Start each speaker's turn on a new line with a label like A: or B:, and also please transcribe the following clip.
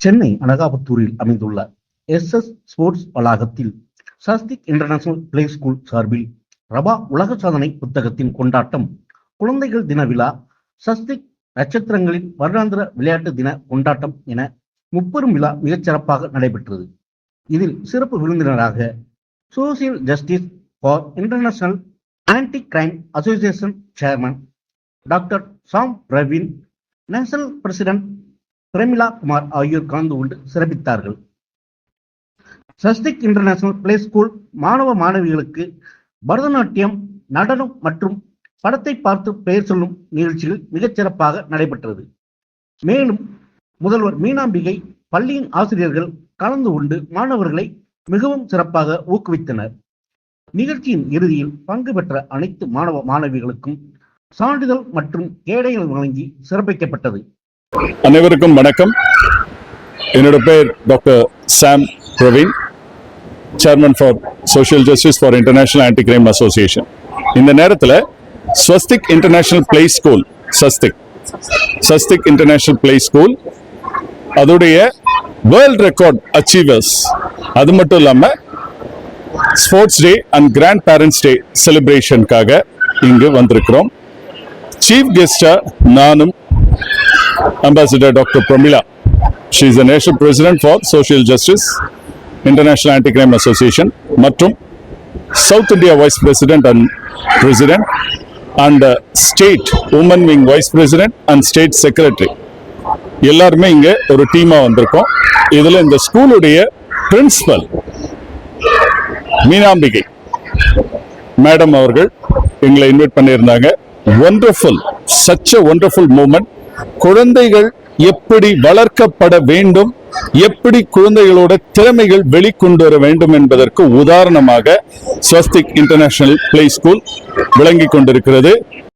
A: சென்னை அனகாபுத்தூரில் அமைந்துள்ள SS sports வளாகத்தில் Swastik international play school சார்பில் ரபா உலக சாதனை புத்தகத்தின் கொண்டாட்டம், குழந்தைகள் தின விழா, ஸ்வஸ்திக் நட்சத்திரங்களின் வருடாந்திர விளையாட்டு தின கொண்டாட்டம் என முப்பெரும் விழா மிகச் சிறப்பாக நடைபெற்றது. இதில் சிறப்பு விருந்தினராக social justice for international anti crime association chairman doctor Sam Praveen, national president Pramila Kumar ஆகியோர் கலந்து கொண்டு சிறப்பித்தார்கள். ஸ்வஸ்திக் இன்டர்நேஷனல் பிளே ஸ்கூல் மாணவ மாணவிகளுக்கு பரதநாட்டியம், நடனம் மற்றும் படத்தை பார்த்து பெயர் சொல்லும் நிகழ்ச்சிகள் மிகச் சிறப்பாக நடைபெற்றது. மேலும் முதல்வர் மீனாம்பிகை, பள்ளியின் ஆசிரியர்கள் கலந்து கொண்டு மாணவர்களை மிகவும் சிறப்பாக ஊக்குவித்தனர். நிகழ்ச்சியின் இறுதியில் பங்கு பெற்ற அனைத்து மாணவ மாணவிகளுக்கும் சான்றிதழ் மற்றும் கேடயங்கள் வழங்கி சிறப்பிக்கப்பட்டது.
B: அனைவருக்கும் வணக்கம். என்னோட பேர் doctor Sam Praveen, chairman for social justice for international anti crime association. இந்த நேரத்தில் Swastik international play school, Swastik international play school அதோடைய வேர்ல்ட் ரெக்கார்ட் அச்சீவர்ஸ், அது மட்டும் இல்லாமல் sports day and grandparents day செலிப்ரேஷனுக்காக இங்கு வந்திருக்கிறோம். சீஃப் கெஸ்டா நானும் Ambassador Dr. Pramila. She is the National President for Social Justice, International Anti-Crime Association, மற்றும் South India Vice President and State Women Wing Vice President and State Secretary. எல்லாருமே இங்க ஒரு டீமா வந்திருக்கோம். இதுல இந்த ஸ்கூலுடைய பிரின்சிபல் மீனாம்பிகை மேடம் அவர்கள் எங்களை இன்வைட் பண்ணியிருந்தாங்க. Wonderful, such a wonderful moment. குழந்தைகள் எப்படி வளர்க்கப்பட வேண்டும், எப்படி குழந்தைகளோட திறமைகள் வெளிக்கொண்டு வர வேண்டும் என்பதற்கு உதாரணமாக ஸ்வஸ்திக் இன்டர்நேஷனல் பிளே ஸ்கூல் விளங்கி கொண்டிருக்கிறது.